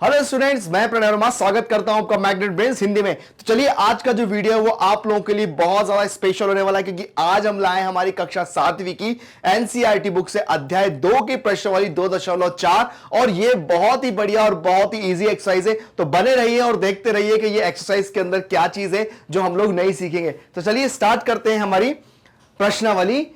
Hello students, मैं प्रणय वर्मा स्वागत करता हूं आपका मैग्नेट ब्रेन्स हिंदी में। तो चलिए आज का जो वीडियो है वो आप लोगों के लिए बहुत ज्यादा स्पेशल होने वाला है, क्योंकि आज हम लाए हमारी कक्षा 7वीं की एनसीईआरटी बुक से अध्याय 2 की प्रश्नावली 2.4 और ये बहुत ही बढ़िया और बहुत ही इजी एक्सरसाइज है। तो बने रहिए और देखते रहिए कि ये एक्सरसाइज के अंदर क्या चीज है जो हम लोग नहीं सीखेंगे। तो चलिए स्टार्ट करते हैं हमारी प्रश्नावली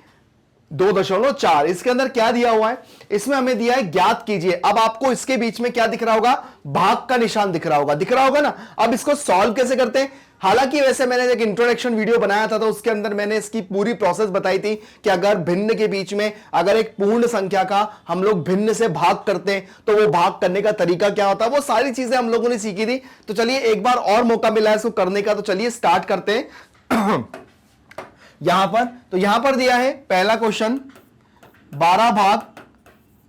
2.4। इसके अंदर क्या दिया हुआ है, इसमें हमें दिया है ज्ञात कीजिए। अब आपको इसके बीच में क्या दिख रहा होगा, भाग का निशान दिख रहा होगा ना। अब इसको सॉल्व कैसे करते हैं, हालांकि वैसे मैंने एक इंट्रोडक्शन वीडियो बनाया था तो उसके अंदर मैंने इसकी पूरी प्रोसेस बताई थी कि अगर भिन्न के बीच में अगर एक पूर्ण संख्या का हम लोग भिन्न से भाग करते हैं तो वो भाग करने का तरीका क्या होता है, वो सारी चीजें हम लोगों ने सीखी थी। तो चलिए एक बार और मौका मिला है इसको करने का, तो चलिए स्टार्ट करते हैं। यहां पर दिया है पहला क्वेश्चन 12 भाग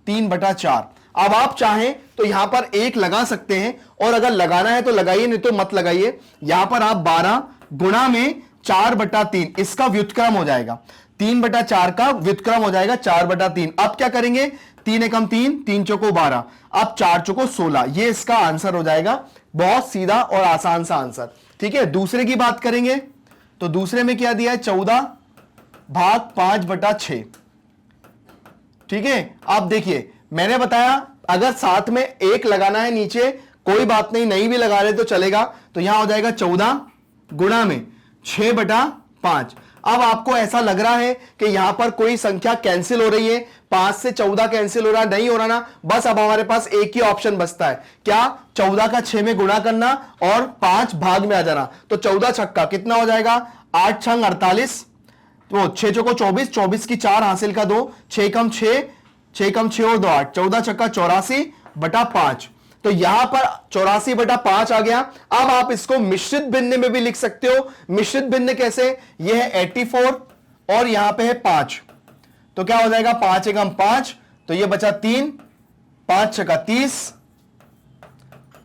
3/4। अब आप चाहें तो यहां पर 1 लगा सकते हैं, और अगर लगाना है तो लगाइए, नहीं तो मत लगाइए। यहां पर आप 12 गुणा में 4/3 इसका व्युत्क्रम हो जाएगा, 3/4 का व्युत्क्रम हो जाएगा 4/3। अब क्या करेंगे, 3 एकम 3, 3 चौको 12, अब 4 चौको 16, ये इसका आंसर हो जाएगा। बहुत सीधा और आसान सा आंसर। ठीक है, दूसरे की बात करेंगे तो दूसरे में क्या दिया है, 14 भाग 5/6। ठीक है, अब देखिए मैंने बताया अगर साथ में 1 लगाना है नीचे कोई बात नहीं भी लगा रहे तो चलेगा। तो यहां हो जाएगा 14 गुणा में 6/5। अब आपको ऐसा लग रहा है कि यहां पर कोई संख्या कैंसिल हो रही है, 5 से 14 कैंसिल हो रहा, नहीं हो रहा ना। बस अब हमारे पास एक ही ऑप्शन बचता है, क्या, 14 का 6 में गुणा करना और 5 भाग में आ जाना। तो 14 छक्का कितना हो जाएगा, 8 छंग 48, तो 6 चौको 24, 24 की 4 हासिल का 2, 6 कम 6, 6 कम 6 और 2 8, 14 छक्का 84/5। तो यहां पर 84/5 आ गया। अब आप इसको मिश्रित भिन्न में भी लिख सकते हो। मिश्रित भिन्न कैसे, यह है 84 और यहां पे है 5, तो क्या हो जाएगा, 5 एकम 5, तो यह बचा 3, 5 छक्का 30,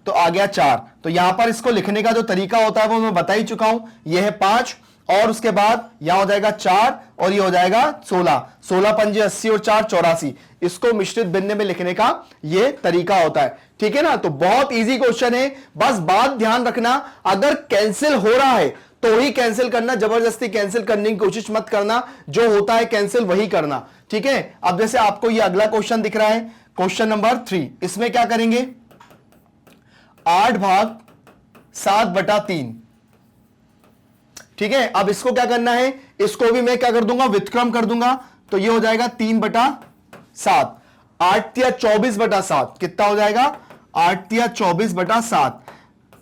तो आ गया 4। तो यहां पर इसको लिखने का जो तरीका होता है वो मैं बता ही चुका हूं, यह है 5 और उसके बाद यहां हो जाएगा 4 और ये हो जाएगा 16, 16 पंजे 80 और 4 84। इसको मिश्रित भिन्न में लिखने का ये तरीका होता है। ठीक है ना, तो बहुत इजी क्वेश्चन है। बस बात ध्यान रखना, अगर कैंसिल हो रहा है तो ही कैंसिल करना, जबरदस्ती कैंसिल करने की कोशिश मत करना, जो होता है कैंसिल वही करना। ठीक है, अब जैसे आपको ये अगला क्वेश्चन दिख रहा है, क्वेश्चन नंबर 3, इसमें क्या करेंगे, 8 भाग 7/3। ठीक है, अब इसको क्या करना है, इसको भी मैं क्या कर दूंगा, व्युत्क्रम कर दूंगा, तो ये हो जाएगा 3/7, 8 या 24/7 कितना हो जाएगा, 8 या 24/7।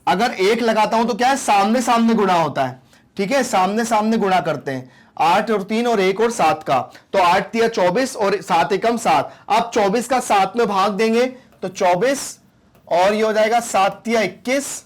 अगर 1 लगाता हूं तो क्या है, सामने सामने गुणा होता है। ठीक है, सामने सामने गुणा करते हैं, 8 और 3 और 1 और 7 का, तो 8 या 24 और 7 एकम 7। अब 24 का 7 में भाग देंगे तो 24 और ये हो जाएगा 7 या 21,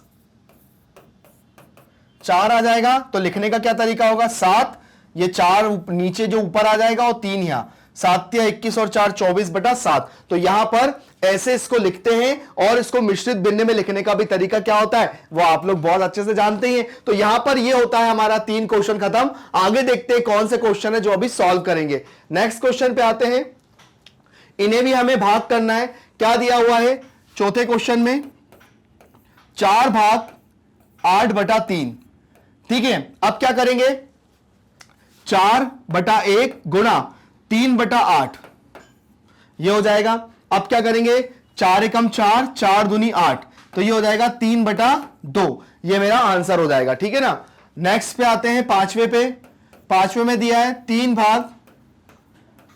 4 आ जाएगा। तो लिखने का क्या तरीका होगा, 7, ये 4 नीचे जो ऊपर आ जाएगा और 3 यहां, 7 या 21 और 4 24/7। तो यहां पर ऐसे इसको लिखते हैं, और इसको मिश्रित भिन्न में लिखने का भी तरीका क्या होता है वो आप लोग बहुत अच्छे से जानते हैं। तो यहां पर ये होता है हमारा 3 क्वेश्चन खत्म। आगे देखते हैं कौन से क्वेश्चन है जो अभी सॉल्व करेंगे। नेक्स्ट क्वेश्चन पे आते हैं, इन्हें भी हमें भाग करना है। क्या दिया हुआ है चौथे क्वेश्चन में, 4 भाग 8/3। ठीक है, अब क्या करेंगे, 4/1 गुणा 3/8, यह हो जाएगा। अब क्या करेंगे, 4 एकम 4, 4 दूनी 8, तो यह हो जाएगा 3/2, यह मेरा आंसर हो जाएगा। ठीक है ना, नेक्स्ट पे आते हैं पांचवे पे। पांचवे में दिया है 3 भाग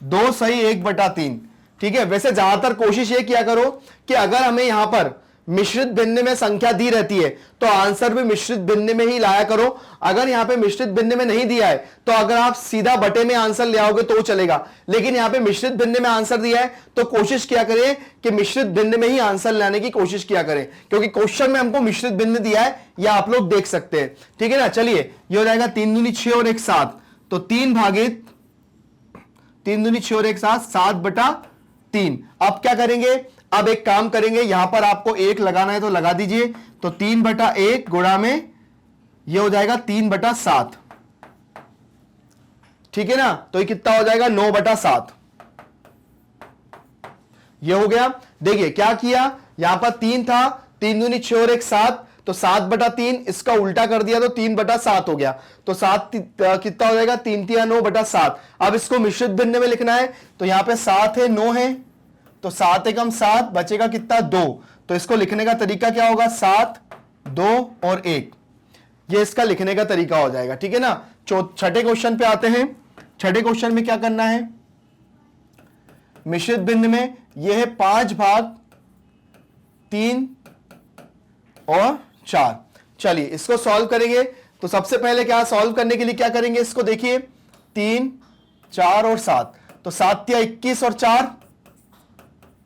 2 सही 1/3। ठीक है, वैसे ज्यादातर कोशिश ये किया करो कि अगर हमें यहां पर मिश्रित भिन्न में संख्या दी रहती है तो आंसर भी मिश्रित भिन्न में ही लाया करो। अगर यहां पे मिश्रित भिन्न में नहीं दिया है तो अगर आप सीधा बटे में आंसर ले आओगे तो चलेगा, लेकिन यहां पे मिश्रित भिन्न में आंसर दिया है तो कोशिश किया करें कि मिश्रित भिन्न में ही आंसर लाने की कोशिश किया करें, क्योंकि क्वेश्चन में हमको मिश्रित भिन्न दिया है, यह आप लोग देख सकते हैं। ठीक है ना, चलिए ये हो जाएगा 3 दूनी 6 और 1 7, तो 3 भागित 3 दूनी 6 और 1 7, 7/3। अब क्या करेंगे, अब एक काम करेंगे, यहां पर आपको 1 लगाना है तो लगा दीजिए, तो 3/1 गुणा में यह हो जाएगा 3/7। ठीक है ना, तो ये कितना हो जाएगा, 9/7। यह हो गया। देखिए क्या किया, यहां पर 3 था 3 दूनी 6 और 1 7, तो 7/3, इसका उल्टा कर दिया तो 3/7 हो गया। तो 7 कितना हो जाएगा, 3 3 9/7। अब इसको मिश्रित भिन्न में लिखना है, तो यहां पे 7 है 9 है, तो 7 एकम 7, बचेगा कितना 2। तो इसको लिखने का तरीका क्या होगा, 7 2 और 1, ये इसका लिखने का तरीका हो जाएगा। ठीक है ना। छठे क्वेश्चन पे आते हैं। छठे क्वेश्चन में क्या करना है, मिश्रित भिन्न में यह है 5/3 और 4। चलिए इसको सॉल्व करेंगे। तो सबसे पहले क्या सॉल्व करने के लिए क्या करेंगे, इसको देखिए 3 4 और 7, तो 7 या 21 और 4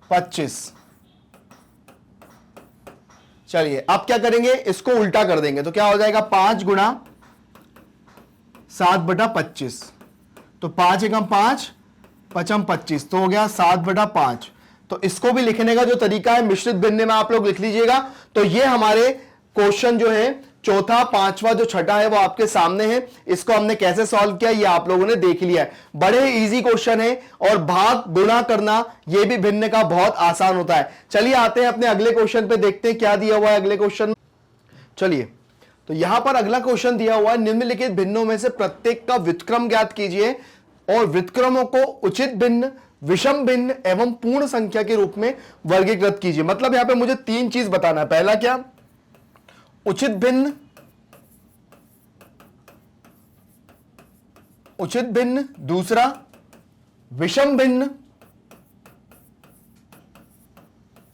25। चलिए अब क्या करेंगे, इसको उल्टा कर देंगे, तो क्या हो जाएगा 5 गुणा 7/25, तो 5 एकम 5 5m 25, तो हो गया 7/5। तो इसको भी लिखने का जो तरीका है मिश्रित भिन्न में आप लोग लिख लीजिएगा। तो ये हमारे क्वेश्चन जो है चौथा, पांचवा, जो छठा है वो आपके सामने है। इसको हमने कैसे सॉल्व किया ये आप लोगों ने देख लिया है। बड़े इजी क्वेश्चन है और भाग गुणा करना ये भी भिन्न का बहुत आसान होता है। चलिए आते हैं अपने अगले क्वेश्चन पे, देखते हैं क्या दिया हुआ है अगले क्वेश्चन। चलिए तो यहां पर अगला क्वेश्चन दिया हुआ है, निम्नलिखित भिन्नों में से प्रत्येक का व्युत्क्रम ज्ञात कीजिए और व्युत्क्रमों को उचित भिन्न, विषम भिन्न एवं पूर्ण संख्या के रूप में वर्गीकृत कीजिए। मतलब यहां पे मुझे 3 चीज बताना है। पहला क्या, उचित भिन्न, उचित भिन्न, दूसरा विषम भिन्न,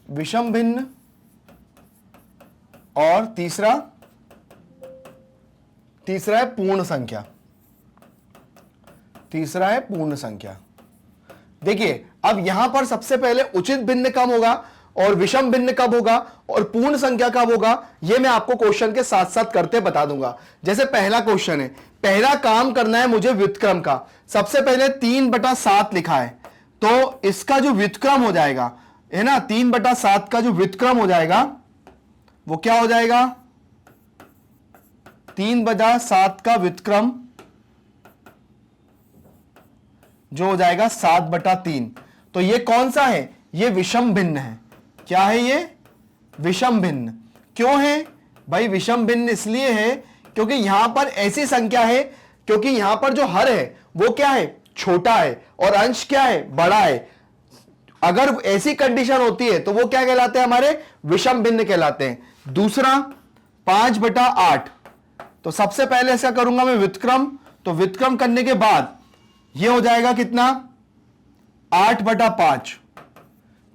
विषम भिन्न, और तीसरा है पूर्ण संख्या। तीसरा है पूर्ण संख्या। देखिए अब यहां पर सबसे पहले उचित भिन्न कब होगा और विषम भिन्न कब होगा और पूर्ण संख्या कब होगा, यह मैं आपको क्वेश्चन के साथ साथ करते बता दूंगा। जैसे पहला क्वेश्चन है, पहला काम करना है मुझे व्युत्क्रम का। सबसे पहले 3/7 लिखा है, तो इसका जो व्युत्क्रम हो जाएगा है ना, 3/7 का जो व्युत्क्रम हो जाएगा वो क्या हो जाएगा, 3/7 का व्युत्क्रम जो हो जाएगा 7/3। तो ये कौन सा है, ये विषम भिन्न है। क्या है ये, विषम भिन्न। क्यों है भाई विषम भिन्न, इसलिए है क्योंकि यहां पर ऐसी संख्या है, क्योंकि यहां पर जो हर है वो क्या है, छोटा है, और अंश क्या है, बड़ा है। अगर ऐसी कंडीशन होती है तो वो क्या कहलाते हैं, हमारे विषम भिन्न कहलाते हैं। दूसरा 5/8, तो सबसे पहले ऐसा करूंगा मैं व्युत्क्रम, तो व्युत्क्रम करने के बाद ये हो जाएगा कितना, 8/5।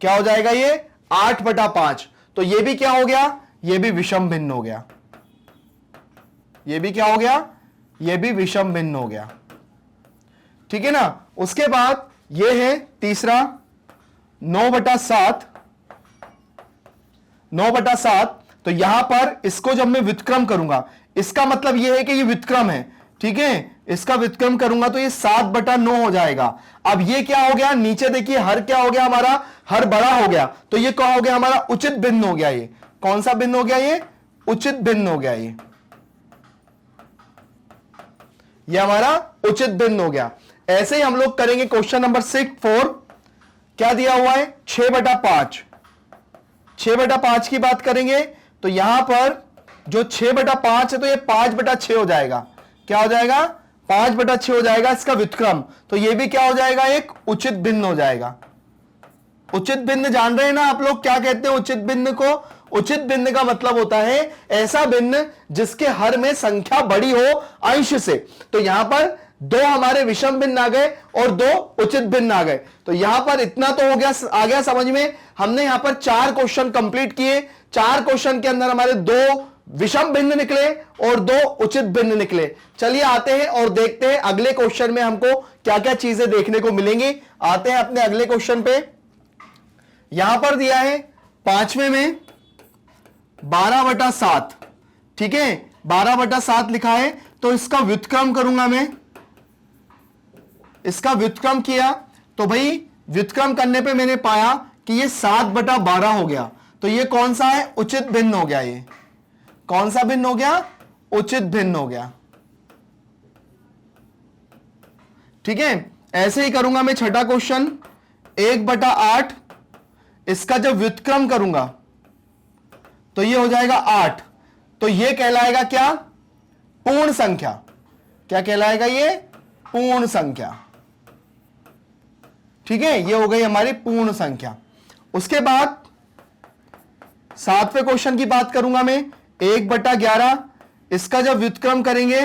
क्या हो जाएगा ये, 8/5। तो ये भी क्या हो गया, ये भी विषम भिन्न हो गया। ये भी क्या हो गया, ये भी विषम भिन्न हो गया। ठीक है ना। उसके बाद ये है तीसरा 9/7। 9/7, तो यहां पर इसको जब मैं व्युत्क्रम करूंगा, इसका मतलब यह है कि ये व्युत्क्रम है। ठीक है, इसका व्युत्क्रम करूंगा तो ये 7/9 हो जाएगा। अब ये क्या हो गया, नीचे देखिए हर क्या हो गया हमारा, हर बड़ा हो गया, तो ये क्या हो गया हमारा, उचित भिन्न हो गया। ये कौन सा भिन्न हो गया, ये उचित भिन्न हो गया। ये हमारा उचित भिन्न हो गया। ऐसे ही हम लोग करेंगे क्वेश्चन नंबर 4। क्या दिया हुआ है, 6/5। 6/5 की बात करेंगे तो यहां पर जो 6/5 है तो ये 5/6 हो जाएगा। क्या हो जाएगा, 5/6 हो जाएगा इसका व्युत्क्रम। तो ये भी क्या हो जाएगा, एक उचित भिन्न हो जाएगा। उचित भिन्न जान रहे हैं ना आप लोग, क्या कहते हैं उचित भिन्न को। उचित भिन्न का मतलब होता है ऐसा भिन्न जिसके हर में संख्या बड़ी हो अंश से। तो यहां पर 2 हमारे विषम भिन्न आ गए और 2 उचित भिन्न आ गए। तो यहां पर इतना तो हो गया, आ गया समझ में। हमने यहां पर 4 क्वेश्चन कंप्लीट किए। 4 क्वेश्चन के अंदर हमारे 2 विषम भिन्न निकले और 2 उचित भिन्न निकले। चलिए आते हैं और देखते हैं अगले क्वेश्चन में हमको क्या क्या चीजें देखने को मिलेंगी। आते हैं अपने अगले क्वेश्चन पे। यहां पर दिया है 5वें में 12/7। ठीक है, 12/7 लिखा है, तो इसका व्युत्क्रम करूंगा मैं। इसका व्युत्क्रम किया तो भाई व्युत्क्रम करने पे मैंने पाया कि ये 7/12 हो गया। तो ये कौन सा है, उचित भिन्न हो गया। ये कौन सा भिन्न हो गया, उचित भिन्न हो गया। ठीक है, ऐसे ही करूंगा मैं छठा क्वेश्चन 1/8। इसका जब व्युत्क्रम करूंगा तो ये हो जाएगा 8। तो ये कहलाएगा क्या? पूर्ण संख्या। क्या कहलाएगा ये? पूर्ण संख्या। ठीक है, ये हो गई हमारी पूर्ण संख्या। उसके बाद 7वें क्वेश्चन की बात करूंगा मैं। 1/11, इसका जब व्युत्क्रम करेंगे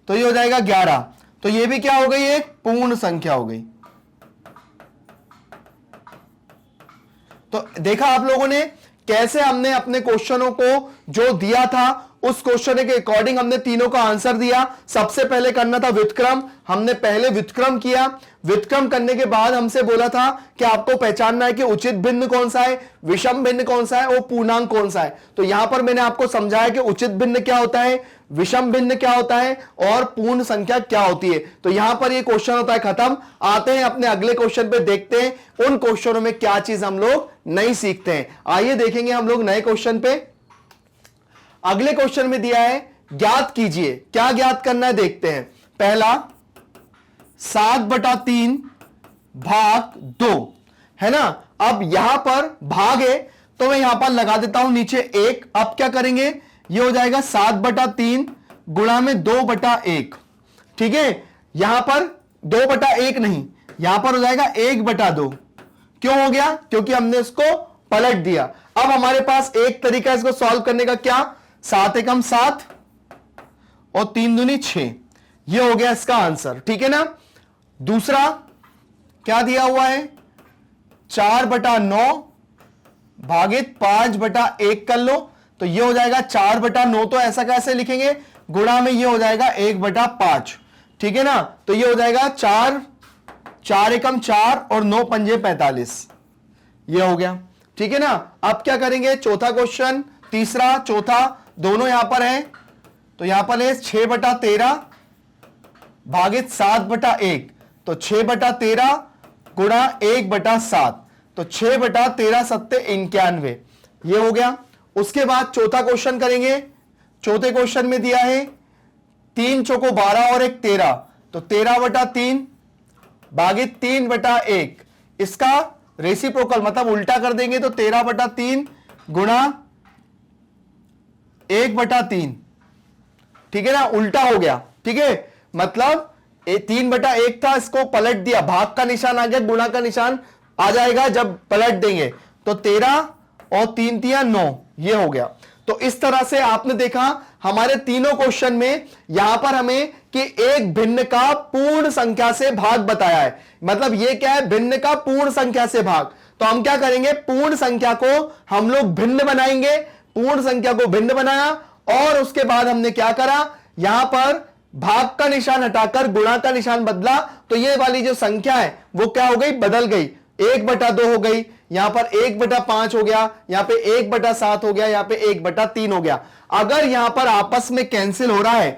तो ये हो जाएगा 11। तो ये भी क्या हो गई? एक पूर्ण संख्या हो गई। तो देखा आप लोगों ने कैसे हमने अपने क्वेश्चनों को जो दिया था उस क्वेश्चन के अकॉर्डिंग हमने तीनों का आंसर दिया। सबसे पहले करना था व्युत्क्रम, हमने पहले व्युत्क्रम किया। व्युत्क्रम करने के बाद हमसे बोला था कि आपको पहचानना है कि उचित भिन्न कौन सा है, विषम भिन्न कौन सा है और पूर्णांक कौन सा है। तो यहां पर मैंने आपको समझाया कि उचित भिन्न क्या होता है, विषम भिन्न क्या होता है और पूर्ण संख्या क्या होती है। तो यहां पर ये क्वेश्चन होता है खत्म। आते हैं अपने अगले क्वेश्चन पे, देखते हैं उन क्वेश्चनों में क्या चीज हम लोग नहीं सीखते हैं। आइए देखेंगे हम लोग नए क्वेश्चन पे। अगले क्वेश्चन में दिया है ज्ञात कीजिए। क्या ज्ञात करना है देखते हैं। पहला 7/3 भाग 2 है ना। अब यहां पर भाग है तो मैं यहां पर लगा देता हूं नीचे 1। अब क्या करेंगे, ये हो जाएगा 7/3 गुणा में 2/1। ठीक है, यहां पर 2/1 नहीं, यहां पर हो जाएगा 1/2। क्यों हो गया? क्योंकि हमने इसको पलट दिया। अब हमारे पास एक तरीका इसको सॉल्व करने का, क्या? 7 एकम 7 और 3 दूनी 6। ये हो गया इसका आंसर। ठीक है ना। दूसरा क्या दिया हुआ है? 4/9 भागित 5/1 कर लो। तो ये हो जाएगा 4/9। तो ऐसा कैसे लिखेंगे? गुणा में ये हो जाएगा 1/5। ठीक है ना। तो ये हो जाएगा 4 एकम 4 और 9 पंजे 45। ये हो गया। ठीक है ना। अब क्या करेंगे? चौथा क्वेश्चन, तीसरा चौथा दोनों यहां पर है। तो यहां पर है 6/13 भागित 7/1। तो 6/13 गुणा 1/7। तो 6/13 सत्ते 91। ये हो गया। उसके बाद चौथा क्वेश्चन करेंगे। चौथे क्वेश्चन में दिया है 3 चौको 12 और 1 13। तो 13/3 भागित 3/1। इसका रेसिप्रोकल मतलब उल्टा कर देंगे तो 13/3 गुणा 1/3। ठीक है ना, उल्टा हो गया। ठीक है, मतलब 3/1 था, इसको पलट दिया, भाग का निशान आ गया, गुणा का निशान आ जाएगा जब पलट देंगे। तो 13 और 3 तिया 9, ये हो गया। तो इस तरह से आपने देखा हमारे तीनों क्वेश्चन में यहां पर हमें कि एक भिन्न का पूर्ण संख्या से भाग बताया है। मतलब ये क्या है? भिन्न का पूर्ण संख्या से भाग। तो हम क्या करेंगे? पूर्ण संख्या को हम लोग भिन्न बनाएंगे। पूर्ण संख्या को भिन्न बनाया और उसके बाद हमने क्या करा? यहां पर भाग का निशान हटाकर गुणा का निशान बदला। तो ये वाली जो संख्या है वो क्या हो गई? बदल गई। 1/2 हो गई, यहां पर 1/5 हो गया, यहां पे 1/7 हो गया, यहां पे 1/3 हो गया। अगर यहां पर आपस में कैंसिल हो रहा है,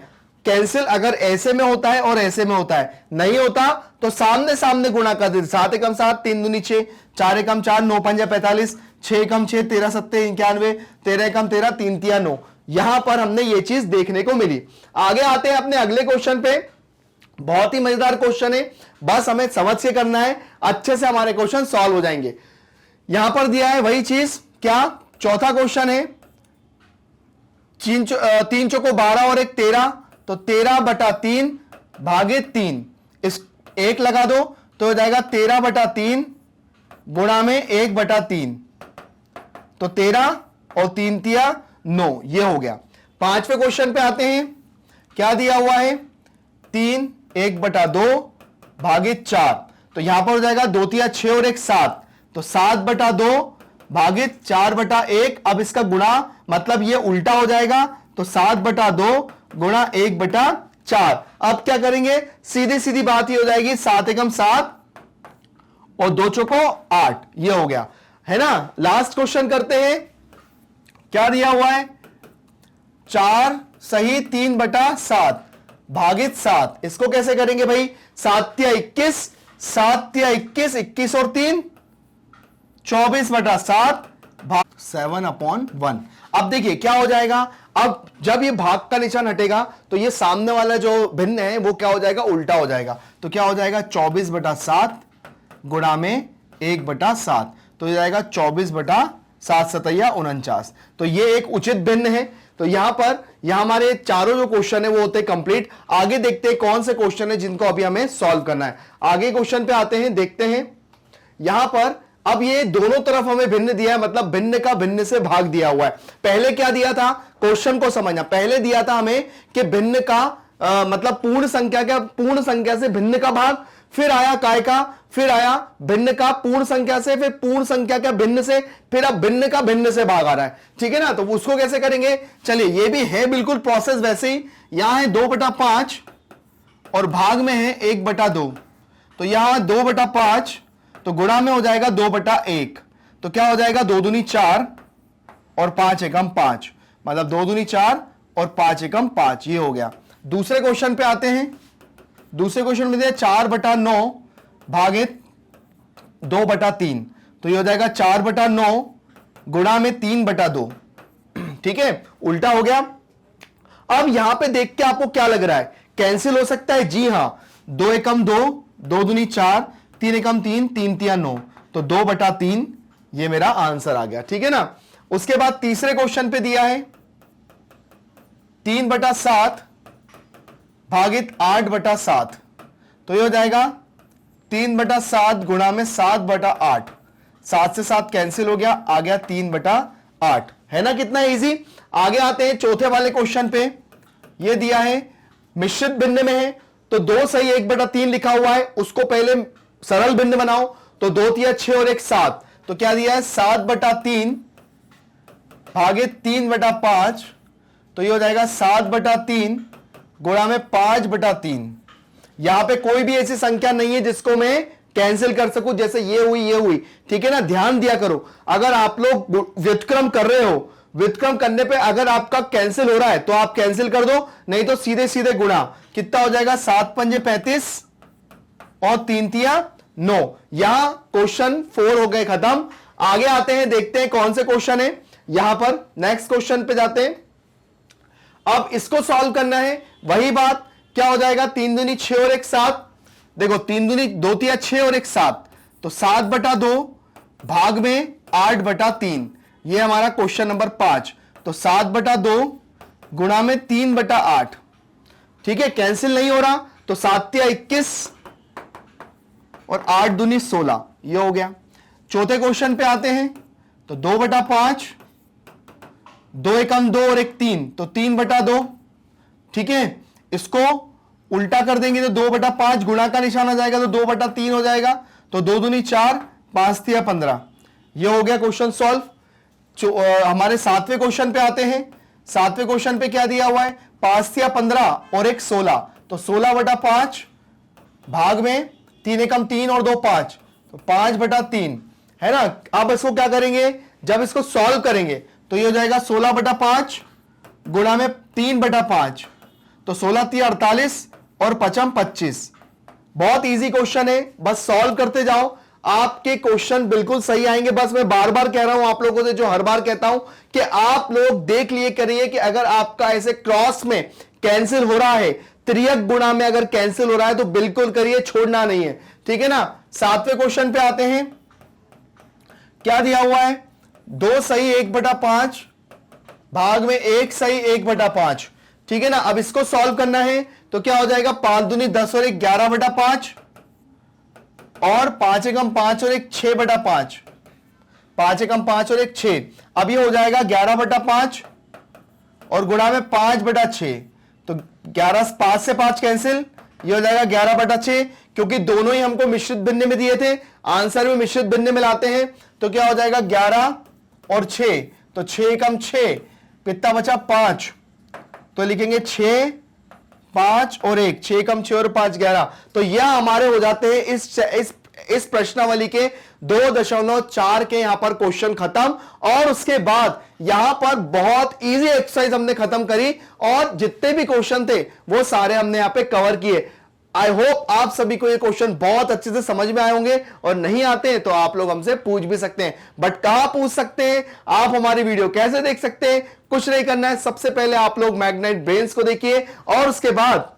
कैंसिल अगर ऐसे में होता है और ऐसे में होता है, नहीं होता तो सामने सामने गुणा कर दे। 7 एकम 7, 3 दूनी 6, 4 एकम 4, 9 पंजा 45, 6 एकम 6, 13 सत्ते 91, 13 एकम 13, 3 तिया 9। यहां पर हमने ये चीज देखने को मिली। आगे आते हैं अपने अगले क्वेश्चन पे। बहुत ही मजेदार क्वेश्चन है, बस हमें समझ के करना है, अच्छे से हमारे क्वेश्चन सॉल्व हो जाएंगे। यहां पर दिया है वही चीज, क्या? चौथा क्वेश्चन है 3 चौको 12 और 1 13। तो 13/3 भागित 3, इस 1 लगा दो तो हो जाएगा 13/3 गुणा में 1/3। तो 13 और 3 तिया 9, ये हो गया। पांचवें क्वेश्चन पे आते हैं। क्या दिया हुआ है? 3 1/2 भागित 4। तो यहां पर हो जाएगा 2 तिया 6 और 1 7। तो 7/2 भागित 4/1। अब इसका गुणा मतलब ये उल्टा हो जाएगा। तो 7/2 गुणा 1/4। अब क्या करेंगे? सीधी सीधी बात ही हो जाएगी, 7 एकम 7 और 2 चौको 8। ये हो गया है ना। लास्ट क्वेश्चन करते हैं। क्या दिया हुआ है? 4 सही 3/7 भागित 7। इसको कैसे करेंगे भाई? 7 तिया 21, 7 तिया 21, 21 और 3 24/7 भाग 7/1। अब देखिए क्या हो जाएगा। अब जब ये भाग का निशान हटेगा तो ये सामने वाला जो भिन्न है वो क्या हो जाएगा? उल्टा हो जाएगा। तो क्या हो जाएगा? 24/7 गुणा में 1/7। तो हो जाएगा 24/7। 7 सतैया 49। तो ये एक उचित भिन्न है। तो यहां पर यहां हमारे चारों जो क्वेश्चन है वो होते हैं कंप्लीट। आगे देखते हैं कौन से क्वेश्चन है जिनको अभी हमें सॉल्व करना है। आगे क्वेश्चन पे आते हैं, देखते हैं यहां पर। अब ये दोनों तरफ हमें भिन्न दिया है, मतलब भिन्न का भिन्न से भाग दिया हुआ है। पहले क्या दिया था, क्वेश्चन को समझना, पहले दिया था हमें कि भिन्न का मतलब पूर्ण संख्या से भिन्न का भाग, फिर आया काय का, फिर आया भिन्न का पूर्ण संख्या से, फिर पूर्ण संख्या का भिन्न से, फिर अब भिन्न का भिन्न से भाग आ रहा है। ठीक है ना, तो उसको कैसे करेंगे, चलिए ये भी है बिल्कुल प्रोसेस वैसे ही। यहां है 2/5 और भाग में है 1/2। तो यहां 2/5 तो गुणा में हो जाएगा 2/1। तो क्या हो जाएगा, 2 दूनी 4 और 5 एकम 5, मतलब 2 दूनी 4 और 5 एकम 5, ये हो गया। दूसरे क्वेश्चन पे आते हैं। दूसरे क्वेश्चन में दिया 4/9 भागित 2/3। तो ये हो जाएगा 4/9 गुणा में 3/2। ठीक है, उल्टा हो गया। अब यहां पे देख के आपको क्या लग रहा है, कैंसिल हो सकता है? जी हां, 2 एकम 2, 2 दूनी 4, 3 एकम 3, 3 तिया 9, तो 2/3 ये मेरा आंसर आ गया। ठीक है ना। उसके बाद तीसरे क्वेश्चन पे दिया है 3/7 भागित 8/7। तो ये हो जाएगा 3/7 गुणा में 7/8। 7 से 7 कैंसिल हो गया, आ गया 3/8। है ना, कितना इजी। आगे आते हैं चौथे वाले क्वेश्चन पे। ये दिया है मिश्रित भिन्न में है, तो 2 सही 1/3 लिखा हुआ है, उसको पहले सरल भिन्न बनाओ। तो 2 तिया 6 और 1 7। तो क्या दिया है, 7/3 भागित 3/5। तो ये हो जाएगा 7/3 गुणा में 5/3। यहां पे कोई भी ऐसी संख्या नहीं है जिसको मैं कैंसिल कर सकूं, जैसे ये हुई ये हुई। ठीक है ना, ध्यान दिया करो। अगर आप लोग व्युत्क्रम कर रहे हो, व्युत्क्रम करने पे अगर आपका कैंसिल हो रहा है तो आप कैंसिल कर दो, नहीं तो सीधे सीधे गुणा। कितना हो जाएगा, 7 पंजे 35 और 3 तिया 9। यहां क्वेश्चन 4 हो गए खत्म। आगे आते हैं, देखते हैं कौन से क्वेश्चन है। यहां पर नेक्स्ट क्वेश्चन पे जाते हैं। अब इसको सॉल्व करना है, वही बात। क्या हो जाएगा, 3 दूनी 6 और 1 7। देखो 3 दूनी 2 तिया 6 और 1 7, तो 7/2 भाग में 8/3। ये हमारा क्वेश्चन नंबर 5। तो 7/2 गुणा में 3/8। ठीक है, कैंसिल नहीं हो रहा, तो 7 तिया 21 और 8 दूनी 16, ये हो गया। चौथे क्वेश्चन पे आते हैं। तो 2/5, 2 एकम 2 और 1 3, तो 3/2। ठीक है, इसको उल्टा कर देंगे तो 2/5 गुणा का निशान आ जाएगा, तो 2/3 हो जाएगा। तो 2 दूनी 4, 5 तिया 15, ये हो गया क्वेश्चन सॉल्व। हमारे 7वें क्वेश्चन पे आते हैं। 7वें क्वेश्चन पे क्या दिया हुआ है, 5 तिया 15 और 1 16, तो 16/5 भाग में 3 एकम 3 और 2 5, तो 5/3 है ना। अब इसको क्या करेंगे, जब इसको सॉल्व करेंगे तो ये हो जाएगा 16/5 गुणा में 3/5, तो 16 तिया 48 और 5 25। बहुत इजी क्वेश्चन है, बस सॉल्व करते जाओ, आपके क्वेश्चन बिल्कुल सही आएंगे। बस मैं बार बार कह रहा हूं आप लोगों से, जो हर बार कहता हूं कि आप लोग देख लिए करिए कि अगर आपका ऐसे क्रॉस में कैंसिल हो रहा है, त्रियक गुणा में अगर कैंसिल हो रहा है तो बिल्कुल करिए, छोड़ना नहीं है। ठीक है ना। 7वें क्वेश्चन पे आते हैं। क्या दिया हुआ है, 2 सही 1/5 भाग में 1 सही 1/5। ठीक है ना। अब इसको सॉल्व करना है तो क्या हो जाएगा, 5 दूनी 10 और 1 11/5 और 5 एकम 5 और 1 6/5। 5 एकम 5 और 1 6। अब ये हो जाएगा 11/5 और गुणा में 5/6। तो 11 5 से 5 कैंसिल, ये हो जाएगा 11/6। क्योंकि दोनों ही हमको मिश्रित भिन्न में दिए थे, आंसर में मिश्रित भिन्न में लाते हैं, तो क्या हो जाएगा 11 और 6, तो 6 एकम 6, कितना बचा 5। तो लिखेंगे 6 5 और 1, 6 कम 6 और 5 11। तो यह हमारे हो जाते हैं इस प्रश्नावली के 2.4 के यहां पर क्वेश्चन खत्म। और उसके बाद यहां पर बहुत इजी एक्सरसाइज हमने खत्म करी और जितने भी क्वेश्चन थे वो सारे हमने यहां पे कवर किए। आई होप आप सभी को ये क्वेश्चन बहुत अच्छे से समझ में आए होंगे, और नहीं आते हैं तो आप लोग हमसे पूछ भी सकते हैं। बट कहां पूछ सकते हैं आप, हमारी वीडियो कैसे देख सकते हैं, कुछ नहीं करना है। सबसे पहले आप लोग मैग्नेट ब्रेन्स को देखिए और उसके बाद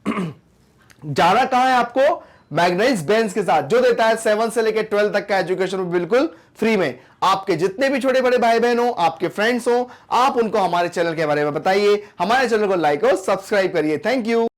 जाना कहां है आपको, मैग्नाइज बेंज के साथ, जो देता है 7 से लेकर 12 तक का एजुकेशन बिल्कुल फ्री में। आपके जितने भी छोटे बड़े भाई बहन हो, आपके फ्रेंड्स हो, आप उनको हमारे चैनल के बारे में बताइए, हमारे चैनल को लाइक और सब्सक्राइब करिए। Thank you.